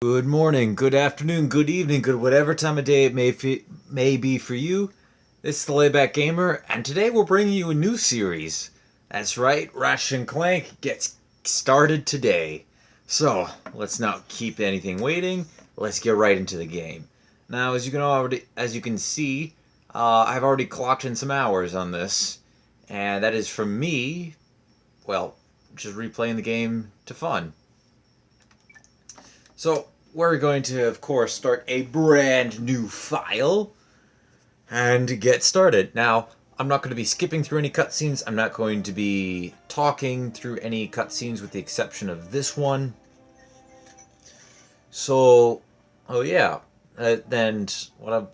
Good morning, good afternoon, good evening, good whatever time of day it may be for you. This is the Layback Gamer, and today we're bringing you a new series. That's right, Ratchet and Clank gets started today. So, let's not keep anything waiting. Let's get right into the game. Now, as you can see, I've already clocked in some hours on this, and that is from me, well, just replaying the game to fun. So we're going to, of course, start a brand new file and get started. Now, I'm not going to be skipping through any cutscenes. I'm not going to be talking through any cutscenes with the exception of this one. So, oh yeah. Then what I'm...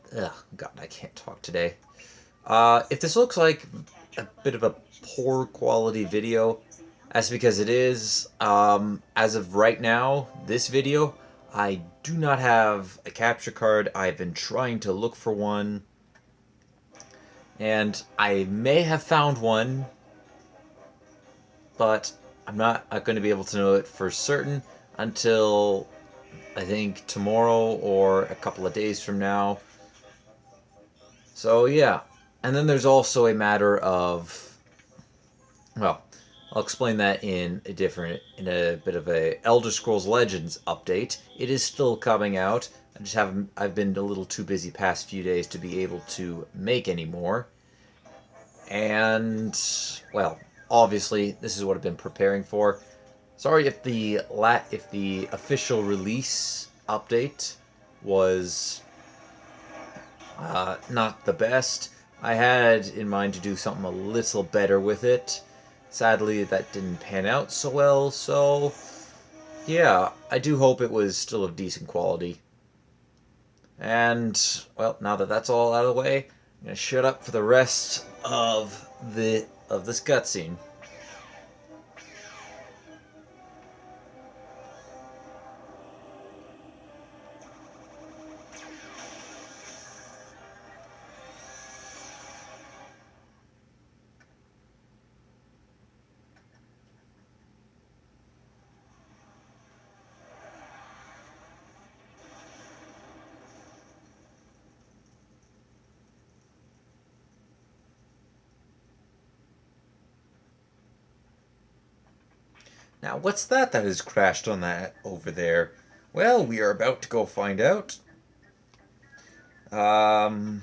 God, I can't talk today. If this looks like a bit of a poor quality video, that's because it is. As of right now, this video, I do not have a capture card. I've been trying to look for one, and I may have found one, but I'm not going to be able to know it for certain until I think tomorrow or a couple of days from now. So yeah, and then there's also a matter of, well, I'll explain that in a bit of a Elder Scrolls Legends update. It is still coming out. I've been a little too busy past few days to be able to make any more. And, well, obviously, this is what I've been preparing for. Sorry if the official release update was not the best. I had in mind to do something a little better with it. Sadly, that didn't pan out so well, so yeah, I do hope it was still of decent quality. And, well, now that that's all out of the way, I'm going to shut up for the rest of this cutscene. Now, what's that has crashed on that over there? Well, we are about to go find out. Alright,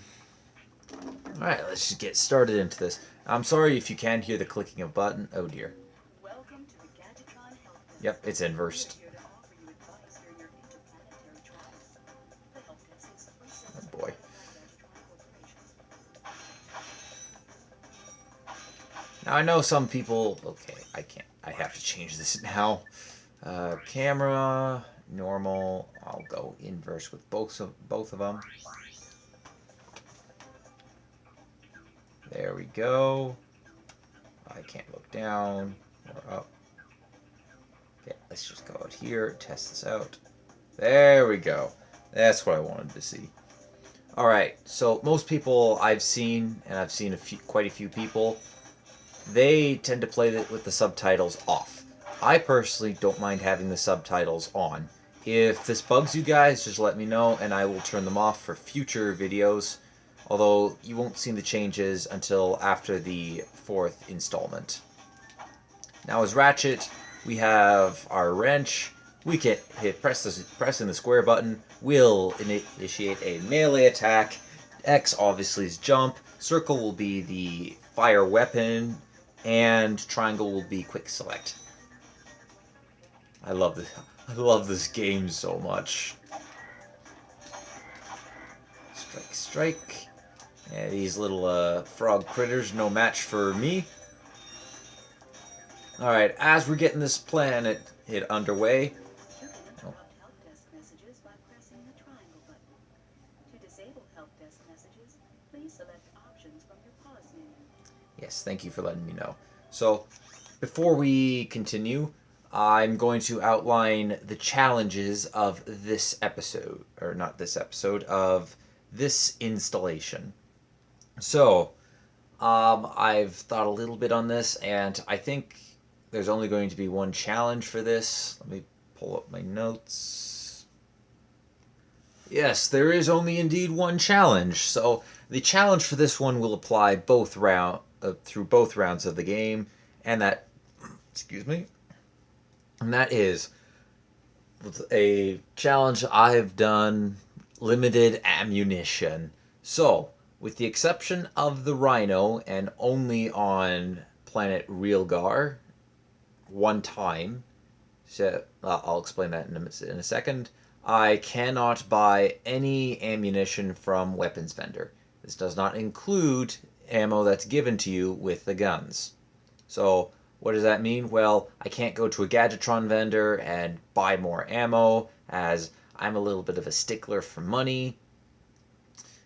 let's just get started into this. I'm sorry if you can't hear the clicking of a button. Oh dear. Welcome to the Gadgeetron Help Desk. Yep, it's inversed. We're here to offer you advice during your interplanetary travels. The help desk is free Oh service boy. corporation. Now I know some people... Okay, I have to change this now. Camera, normal. I'll go inverse with both of them. There we go. I can't look down or up. Okay, let's just go out here, test this out. There we go. That's what I wanted to see. Alright, so most people I've seen, and I've seen quite a few people, they tend to play it with the subtitles off. I personally don't mind having the subtitles on. If this bugs you guys, just let me know and I will turn them off for future videos. Although you won't see the changes until after the 4th installment. Now as Ratchet, we have our wrench. We can pressing the square button will initiate a melee attack. X obviously is jump. Circle will be the fire weapon, and triangle will be quick select. I love this. I love this game so much. Strike, strike. Yeah, these little frog critters, no match for me. Alright, as we're getting this planet hit underway. You can interrupt help desk messages by pressing the triangle button. To disable help desk messages, please select options from your pause menu. Yes, thank you for letting me know. So, before we continue, I'm going to outline the challenges of this episode, or not this episode, of this installation. So, I've thought a little bit on this, and I think there's only going to be one challenge for this. Let me pull up my notes. Yes, there is only indeed one challenge. So the challenge for this one will apply through both rounds of the game, and that, excuse me, and that is a challenge I've done, limited ammunition. So, with the exception of the RYNO and only on planet Realgar, one time, so I'll explain that in a second. I cannot buy any ammunition from Weapons Vendor. This does not include ammo that's given to you with the guns. So, what does that mean? Well, I can't go to a Gadgeetron vendor and buy more ammo, as I'm a little bit of a stickler for money.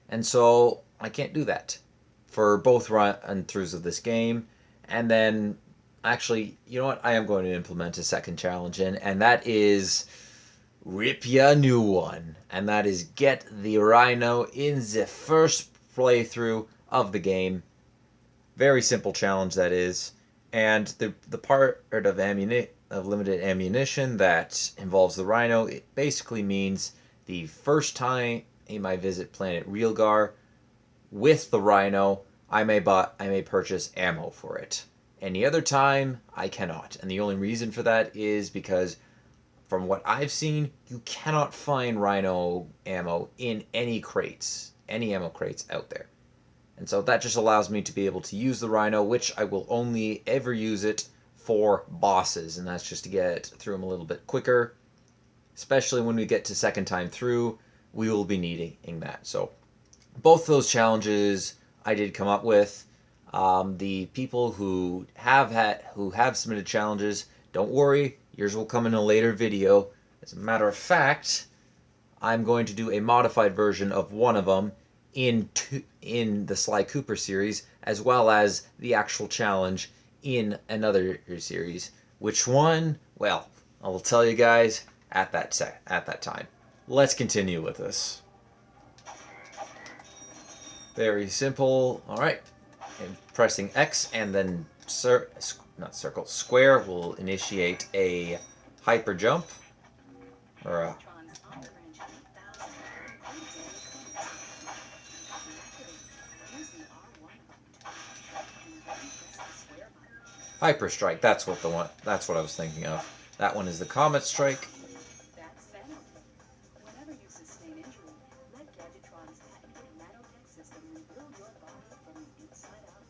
And so, I can't do that for both run-throughs of this game. And then, actually, you know what? I am going to implement a second challenge in, and that is rip ya new one. And that is get the RYNO in the first playthrough of the game. Very simple challenge that is. And the part of limited ammunition that involves the RYNO, it basically means the first time I visit Planet Realgar with the RYNO, I may purchase ammo for it. Any other time, I cannot. And the only reason for that is because, from what I've seen, you cannot find RYNO ammo in any ammo crates out there. And so that just allows me to be able to use the RYNO, which I will only ever use it for bosses, and that's just to get through them a little bit quicker. Especially when we get to second time through, we will be needing that. So both those challenges I did come up with. The people who have submitted challenges, don't worry, yours will come in a later video. As a matter of fact, I'm going to do a modified version of one of them in the Sly Cooper series, as well as the actual challenge in another series. Which one? Well, I will tell you guys at that time. Let's continue with this. Very simple. All right, and pressing X and then square will initiate a hyper jump, or a hyper strike. That's what I was thinking of. That one is the Comet Strike. That's venom. Whenever you sustain injury, let Gadgeetron's patented nanotech system rebuild your body from the inside out.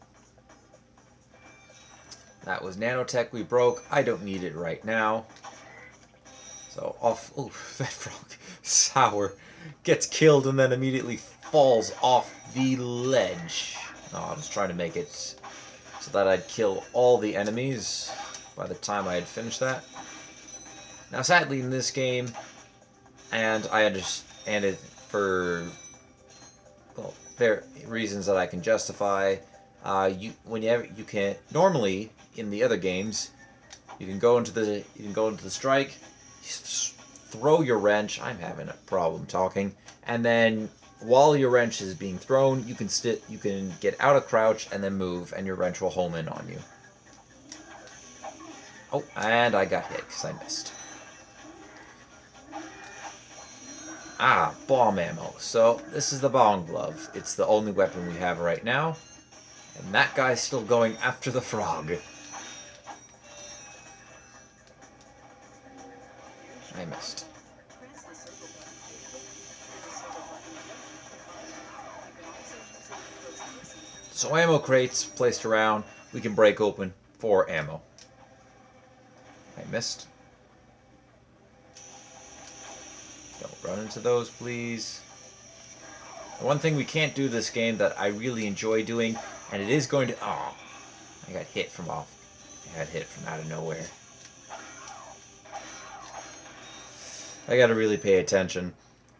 That was nanotech we broke. I don't need it right now. So off. Oh, that frog, sour, gets killed and then immediately falls off the ledge. Oh, I was trying to make it so that I'd kill all the enemies by the time I had finished that. Now, sadly, in this game, and I understand it for, well, there reasons that I can justify. You can normally in the other games, you can go into the strike, throw your wrench. I'm having a problem talking, and then while your wrench is being thrown, you can get out of crouch and then move, and your wrench will home in on you. Oh, and I got hit because I missed. Ah, bomb ammo. So this is the bomb glove. It's the only weapon we have right now, and that guy's still going after the frog. I missed. So ammo crates placed around, we can break open for ammo. I missed. Don't run into those, please. The one thing we can't do this game that I really enjoy doing, and it is going to... Oh, I got hit from out of nowhere. I gotta really pay attention,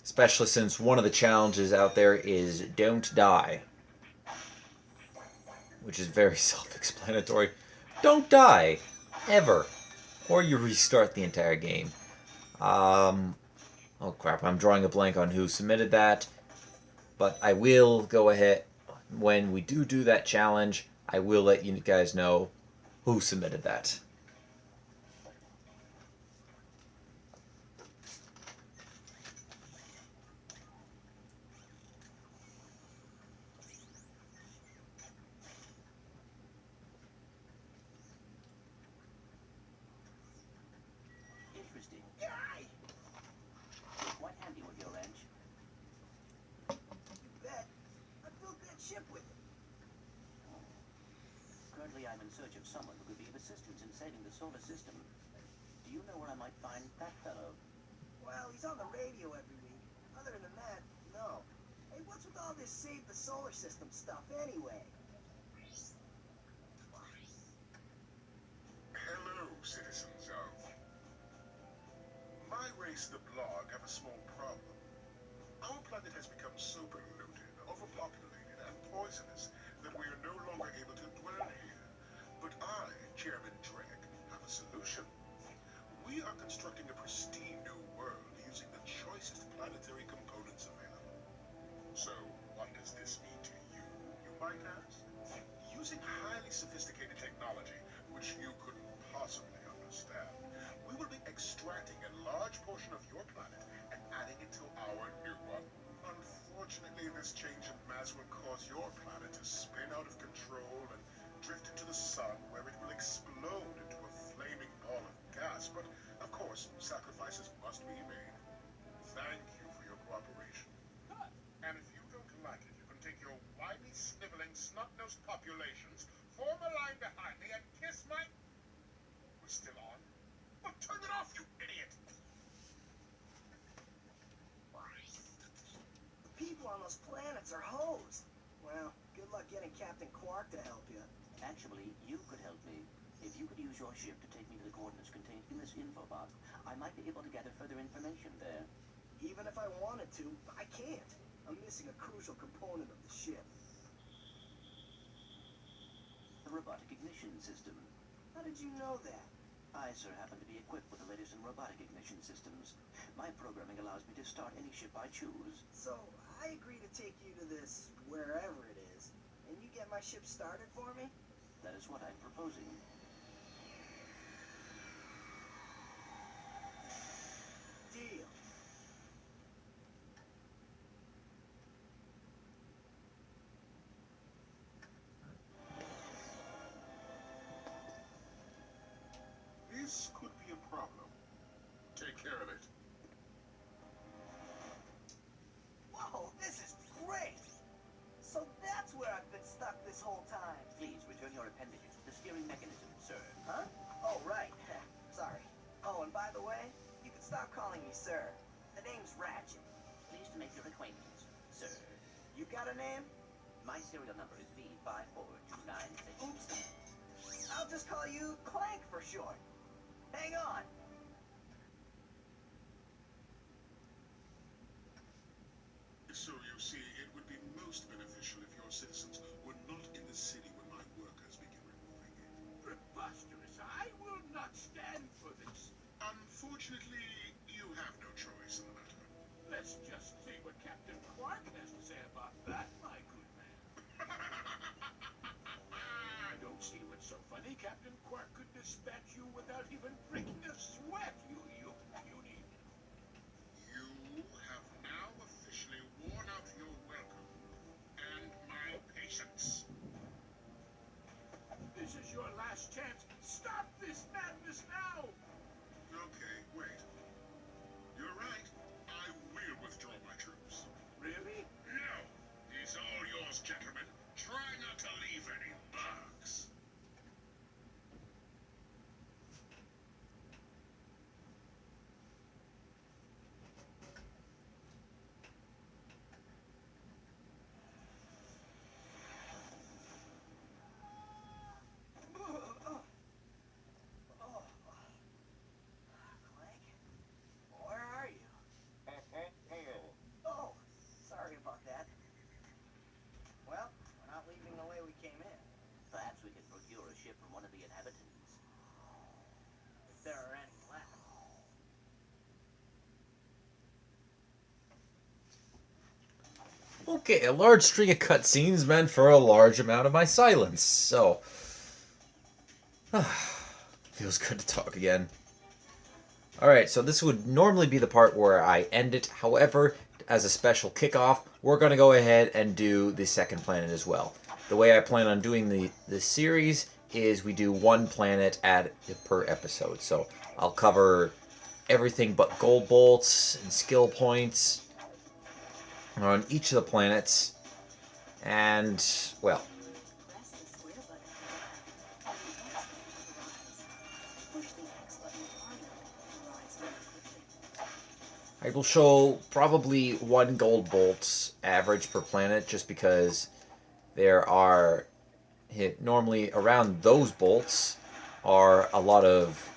especially since one of the challenges out there is don't die, which is very self-explanatory. Don't die, ever, or you restart the entire game. Oh crap, I'm drawing a blank on who submitted that, but I will go ahead, when we do that challenge, I will let you guys know who submitted that. in search of someone who could be of assistance in saving the solar system. Do you know where I might find that fellow? Well, he's on the radio every week. Other than that, no. Hey, what's with all this save the solar system stuff anyway? Hello, citizens of... My race, the Blog, have a small problem. Our planet has become so polluted, overpopulated, and poisonous that we are no longer able to dwell here. But I, Chairmen Drek, have a solution. We are constructing a pristine new world using the choicest planetary components available. So, what does this mean to you, you might ask? Using highly sophisticated technology, which you couldn't possibly understand, we will be extracting a large portion of your planet and adding it to our new one. Unfortunately, this change in mass will cause your planet to spin out of control and drift into the sun, where it will explode into a flaming ball of gas. But, of course, sacrifices must be made. Thank you for your cooperation. And if you don't like it, you can take your whiny, sniveling, snot-nosed populations, form a line behind me, and kiss my... We're still on? Well, turn it off, you idiot! The people on those planets are hosed. Well, good luck getting Captain Quark to help you. Actually, you could help me. If you could use your ship to take me to the coordinates contained in this info box, I might be able to gather further information there. Even if I wanted to, I can't. I'm missing a crucial component of the ship. The robotic ignition system. How did you know that? I, sir, happen to be equipped with the latest in robotic ignition systems. My programming allows me to start any ship I choose. So, I agree to take you to this wherever it is, and you get my ship started for me? That is what I'm proposing. Deal. This could be a problem. Take care of it. Whoa, this is great! So that's where I've been stuck this whole time. Please return your appendages to the steering mechanism, sir. Huh? Oh, right. Sorry. Oh, and by the way, you can stop calling me sir. The name's Ratchet. Pleased to make your acquaintance, sir. You got a name? My serial number is V54296. Oops. I'll just call you Clank for short. Hang on. So you see, it would be most beneficial if your citizens were not in the city when my workers begin removing it. Preposterous! I will not stand for this. Unfortunately, you have no choice in the matter. Let's just see what Captain Quark has to say about that, my good man. I don't see what's so funny. Captain Quark could dispatch you without even breaking a sweat, you puny. You have now officially worn out your welcome and my patience. This is your last chance. Stop this madness now! Okay, wait. You're right. I will withdraw my troops. Really? No, he's all yours, gentlemen. Try not to leave any marks. Clank? Where are you? Oh, sorry about that. Well, we're not leaving the way we came in. Perhaps we can procure a ship from one of the inhabitants. If there are any left. Okay, a large string of cutscenes meant for a large amount of my silence, so... feels good to talk again. Alright, so this would normally be the part where I end it. However, as a special kickoff, we're going to go ahead and do the second planet as well. The way I plan on doing this series is we do one planet per episode. So I'll cover everything but gold bolts and skill points on each of the planets. And, well, Press the square button. I will show probably 1 gold bolt average per planet, just because there are normally around those bolts are a lot of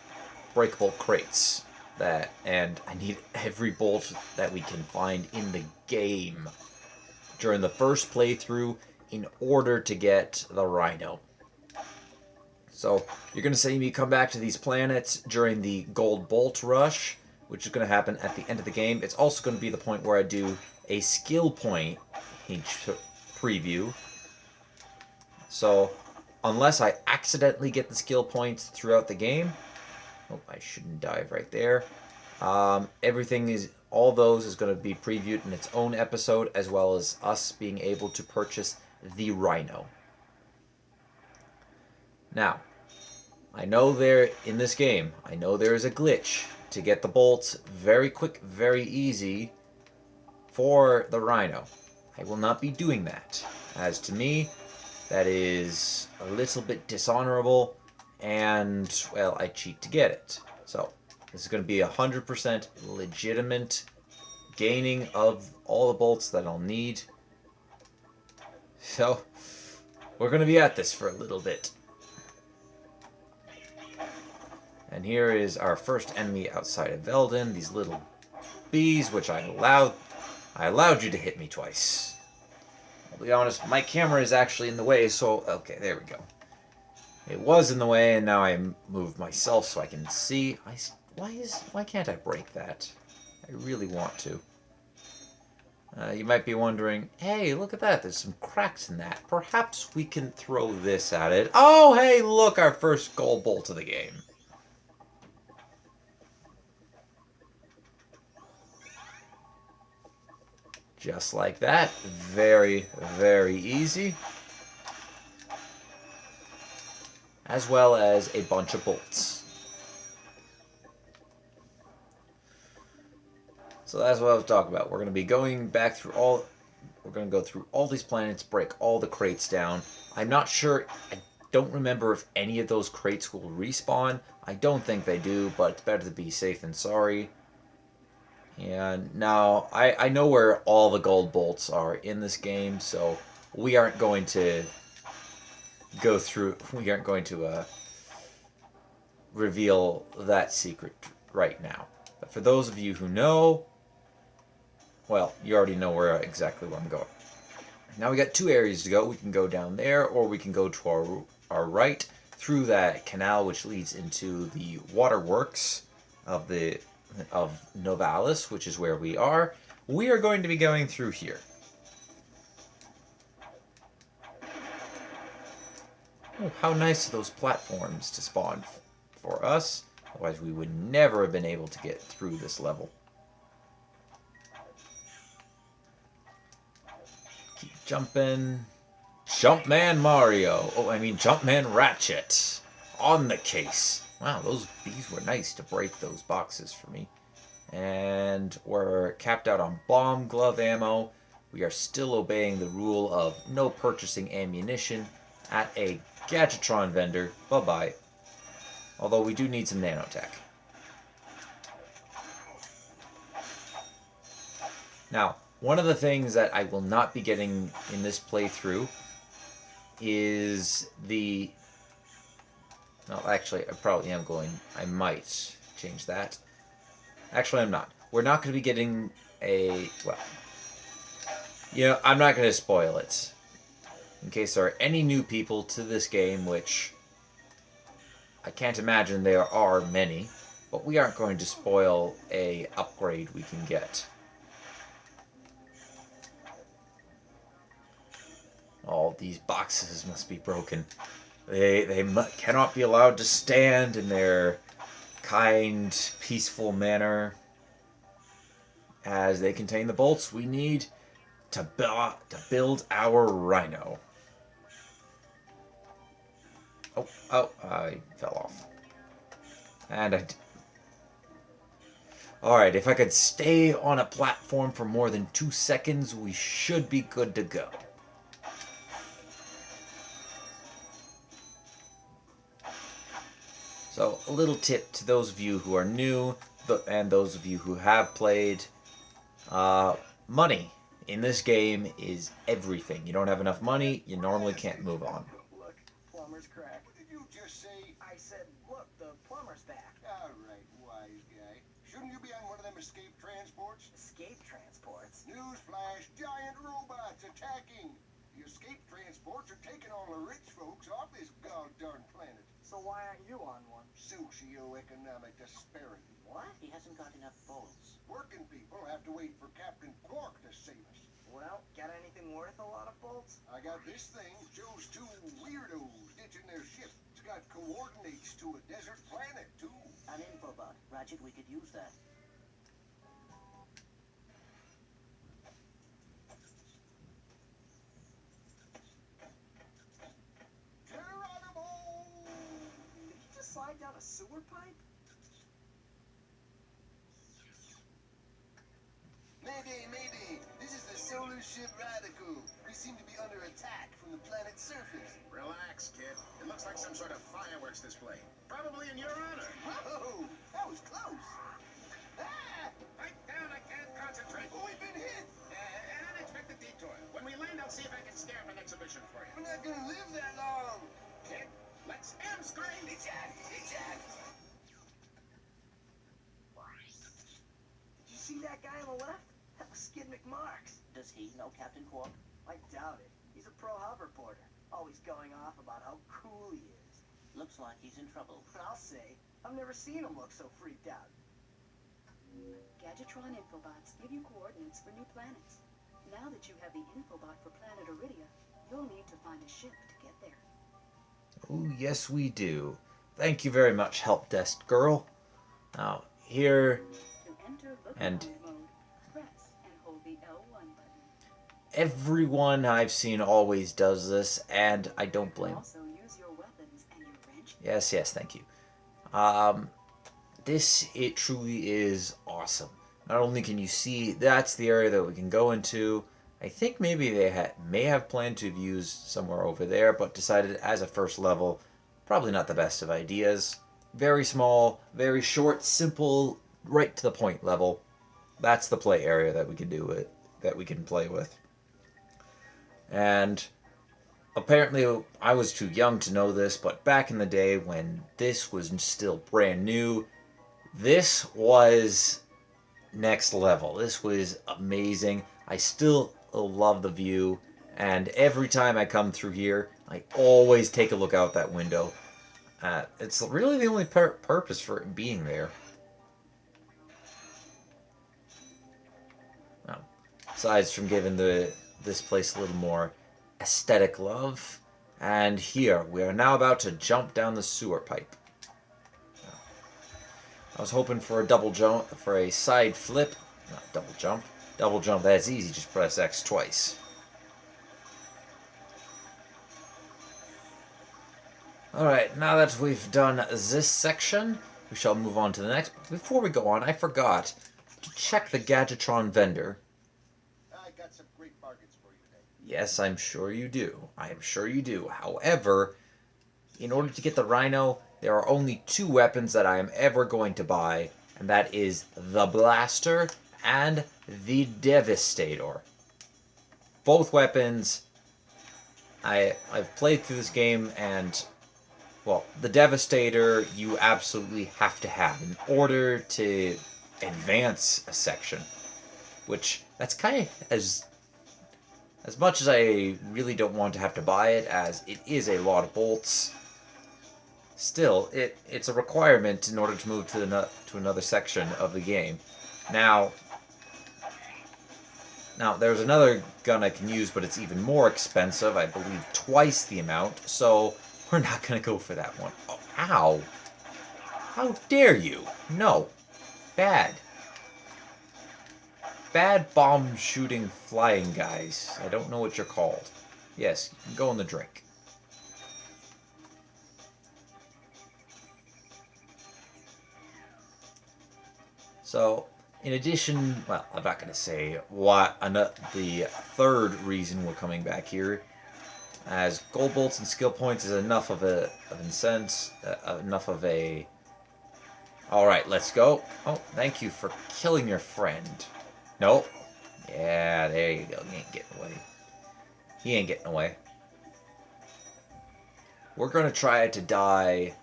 breakable crates and I need every bolt that we can find in the game during the first playthrough in order to get the RYNO. So you're going to see me come back to these planets during the gold bolt rush, which is going to happen at the end of the game. It's also going to be the point where I do a skill point preview. So unless I accidentally get the skill points throughout the game, oh, I shouldn't dive right there. All those is going to be previewed in its own episode, as well as us being able to purchase the RYNO. Now, I know in this game, I know there is a glitch to get the bolts very quick, very easy for the RYNO. I will not be doing that, as to me, that is a little bit dishonorable, and, well, I cheat to get it. So, this is going to be 100% legitimate gaining of all the bolts that I'll need. So, we're going to be at this for a little bit. And here is our first enemy outside of Veldin, these little bees, which I allowed you to hit me twice. I'll be honest, my camera is actually in the way, so, okay, there we go. It was in the way, and now I moved myself so I can see. Why can't I break that? I really want to. You might be wondering, hey, look at that, there's some cracks in that. Perhaps we can throw this at it. Oh, hey, look, our first gold bolt of the game. Just like that. Very, very easy. As well as a bunch of bolts. So that's what I was talking about. We're going to be going back through we're going to go through all these planets, break all the crates down. I'm not sure, I don't remember if any of those crates will respawn. I don't think they do, but it's better to be safe than sorry. And now, I know where all the gold bolts are in this game, so we aren't going to reveal that secret right now. But for those of you who know, well, you already know exactly where I'm going. Now we got 2 areas to go. We can go down there, or we can go to our right through that canal which leads into the waterworks of Novalis, which is where we are. We are going to be going through here. Oh, how nice are those platforms to spawn for us. Otherwise we would never have been able to get through this level. Keep jumping. Jumpman Mario. Oh, I mean Jumpman Ratchet. On the case. Wow, those bees were nice to break those boxes for me. And we're capped out on bomb glove ammo. We are still obeying the rule of no purchasing ammunition at a Gadgeetron Vender. Bye-bye. Although we do need some nanotech. Now, one of the things that I will not be getting in this playthrough is the... No, actually, I probably am going... I might change that. Actually, I'm not. We're not going to be getting a... Well... You know, I'm not going to spoil it. In case there are any new people to this game, which... I can't imagine there are many. But we aren't going to spoil a upgrade we can get. All these boxes must be broken. They cannot be allowed to stand in their kind, peaceful manner, as they contain the bolts we need to build our RYNO. Oh, I fell off. And Alright, if I could stay on a platform for more than 2 seconds, we should be good to go. So, a little tip to those of you who are new, and those of you who have played. Money in this game is everything. You don't have enough money, you normally can't move on. Look, plumber's crack. What did you just say? I said, look, the plumber's back. All right, wise guy. Shouldn't you be on one of them escape transports? Escape transports? Newsflash, giant robots attacking. The escape transports are taking all the rich folks off this goddamn planet. So why aren't you on one? Socioeconomic disparity. What? He hasn't got enough bolts. Working people have to wait for Captain Quark to save us. Well, got anything worth a lot of bolts? I got this thing. Shows two weirdos ditching their ship. It's got coordinates to a desert planet, too. An infobot. Ratchet, we could use that. Did you just slide down a sewer pipe? Mayday, mayday. This is the solar ship Radical. We seem to be under attack from the planet's surface. Relax, kid. It looks like some sort of fireworks display. Probably in your honor. Whoa! That was close. Ah! Pipe down, I can't concentrate. Oh, we've been hit. An unexpected detour. When we land, I'll see if I can scare up an exhibition for you. We're not gonna live that long. Kid, let's M screen. Eject! Eject! Did you see that guy on the left? That was Skid McMarks. Does he know Captain Quark? I doubt it. He's a pro hub reporter. Always going off about how cool he is. Looks like he's in trouble. But I'll say, I've never seen him look so freaked out. Gadgetron infobots give you coordinates for new planets. Now that you have the infobot for planet Iridia, you'll need to find a ship to get there. Oh, yes we do. Thank you very much, Help Desk Girl. Now, here, To enter look And- around mode, press and hold the L1 button. everyone I've seen always does this, and I don't blame them. Also use your weapons and your wrench. Yes, yes, thank you. It truly is awesome. Not only can you see, that's the area that we can go into. I think maybe they may have planned to use somewhere over there, but decided as a first level, probably not the best of ideas. Very small, very short, simple, right to the point level. That's the play area that we can do it, that we can play with. And apparently I was too young to know this, but back in the day when this was still brand new, this was next level. This was amazing. I still love the view, and every time I come through here, I always take a look out that window. It's really the only purpose for it being there. Now, aside from giving this place a little more aesthetic love, and here we are now about to jump down the sewer pipe. I was hoping for a double jump, for a side flip, not double jump. Double jump, that's easy, just press X twice. Alright, now that we've done this section, we shall move on to the next. Before we go on, I forgot to check the Gadgeetron Vender. I got some great bargains for you today. Yes, I'm sure you do. I am sure you do. However, in order to get the RYNO, there are only two weapons that I am ever going to buy, and that is the Blaster and the Devastator. Both weapons, I've played through this game, and, well, the Devastator you absolutely have to have in order to advance a section, which, that's kind of, as much as I really don't want to have to buy it, as it is a lot of bolts, still, it's a requirement in order to move to another section of the game. Now, there's another gun I can use, but it's even more expensive. I believe twice the amount, so we're not going to go for that one. Oh, ow! How dare you? No. Bad. Bad bomb-shooting flying guys. I don't know what you're called. Yes, you can go in the drink. So, in addition, well, I'm not going to say what the third reason we're coming back here, as gold bolts and skill points is enough of a enough of a. All right, let's go. Oh, thank you for killing your friend. Nope. Yeah, there you go. He ain't getting away. He ain't getting away. We're going to try to die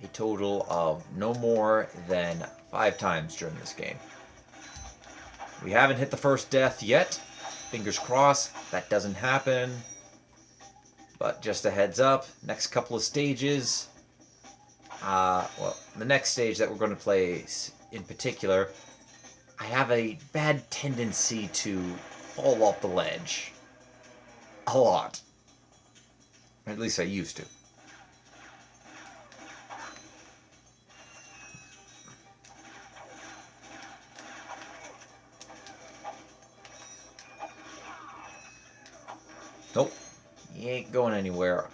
a total of no more than 5 times during this game. We haven't hit the first death yet. Fingers crossed that doesn't happen. But just a heads up, next couple of stages, well, the next stage that we're going to play in particular, I have a bad tendency to fall off the ledge. A lot. At least I used to. Nope. He ain't going anywhere.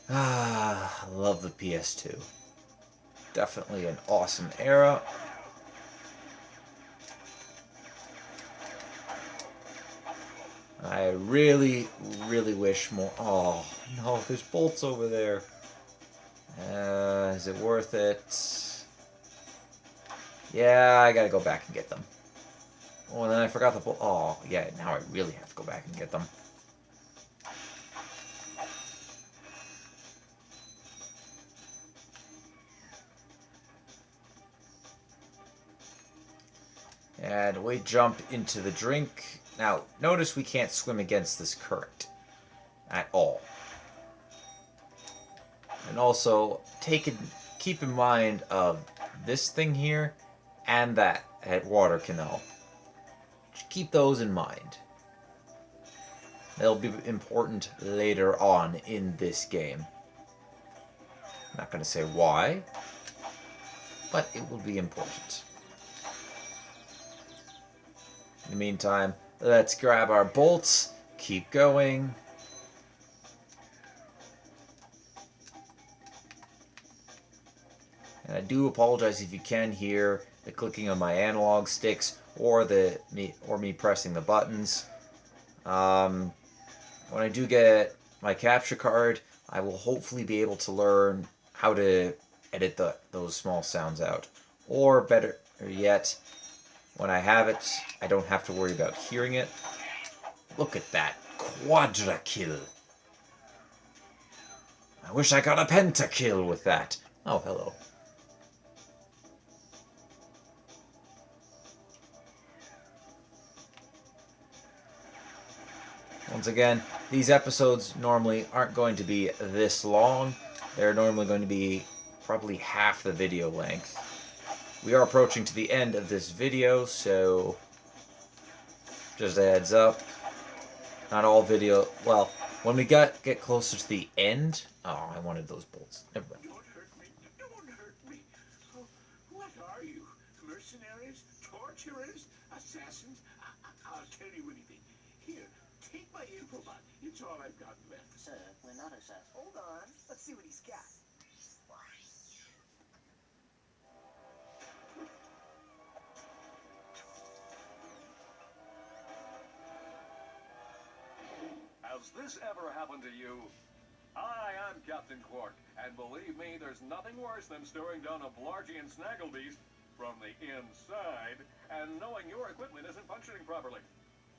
Ah, I love the PS2. Definitely an awesome era. I really, really wish more... Oh, no, there's bolts over there. Is it worth it? Yeah, I gotta go back and get them. Oh, and then I forgot the bolt. Oh, yeah, now I really have to go back and get them. And we jump into the drink. Now, notice we can't swim against this current at all. And also, keep in mind of this thing here and that at water canal. Keep those in mind. They'll be important later on in this game. I'm not going to say why, but it will be important. In the meantime, let's grab our bolts, keep going. And I do apologize if you can hear the clicking of my analog sticks or me pressing the buttons. When I do get my capture card, I will hopefully be able to learn how to edit those small sounds out. Or better yet, when I have it, I don't have to worry about hearing it. Look at that. Quadra kill. I wish I got a pentakill with that. Oh, hello. Once again, these episodes normally aren't going to be this long. They're normally going to be probably half the video length. We are approaching to the end of this video, so just a heads up. Not all video... Well, when we get closer to the end... Oh, I wanted those bolts. Never mind. Don't hurt me. Don't hurt me. Oh, what are you? Mercenaries? Torturers? Assassins? I'll tell you anything. Here, take my infobot. It's all I've got left. Sir, we're not assassins. Hold on. Let's see what he's got. Has this ever happened to you? Hi, I'm Captain Quark, and believe me, there's nothing worse than staring down a Blargian Snagglebeast from the inside and knowing your equipment isn't functioning properly.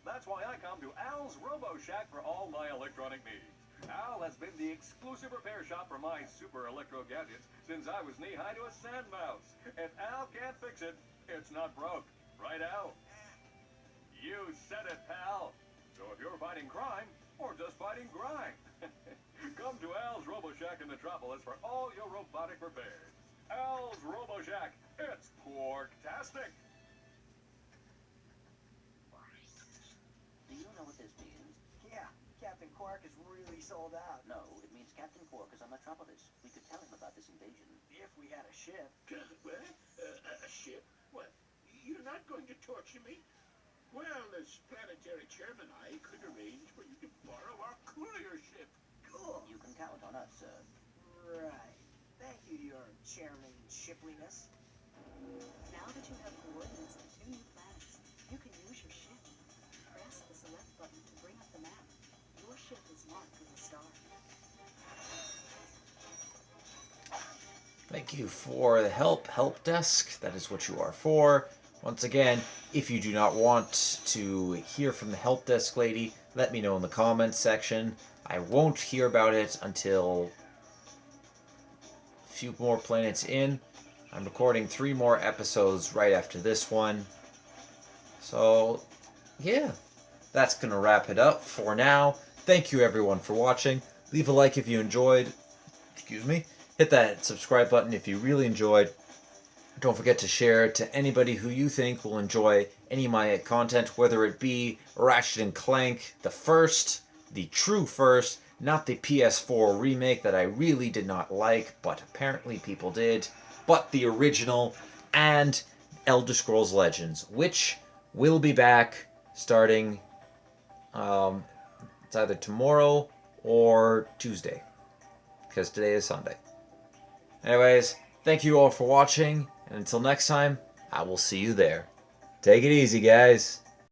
That's why I come to Al's Robo-Shack for all my electronic needs. Al has been the exclusive repair shop for my super electro gadgets since I was knee-high to a sand mouse. If Al can't fix it, it's not broke. Right, Al? You said it, pal. So if you're fighting crime, or just fighting grime, come to Al's Robo-Shack in Metropolis for all your robotic repairs. Al's Robo-Shack, it's Quark-tastic. Do you know what this means? Yeah, Captain Quark is really sold out. No, it means Captain Quark is on Metropolis. We could tell him about this invasion. If we had a ship. What? A ship? What? You're not going to torture me? Well, as planetary chairman, I could arrange for you to borrow our courier ship. Cool. You can count on us, sir. Right. Thank you, your chairman shipliness. Now that you have coordinates to 2 new planets, you can use your ship. Press the select button to bring up the map. Your ship is marked with a star. Thank you for the help desk. That is what you are for. Once again, If you do not want to hear from the help desk lady, let me know in the comments section. I won't hear about it until a few more planets in. I'm recording 3 more episodes right after this one. So, yeah, that's going to wrap it up for now. Thank you everyone for watching. Leave a like if you enjoyed. Excuse me. Hit that subscribe button if you really enjoyed. Don't forget to share it to anybody who you think will enjoy any of my content, whether it be Ratchet and Clank, the first, the true first, not the PS4 remake that I really did not like, but apparently people did, but the original, and Elder Scrolls Legends, which will be back starting it's either tomorrow or Tuesday, because today is Sunday. Anyways, thank you all for watching, and until next time, I will see you there. Take it easy, guys.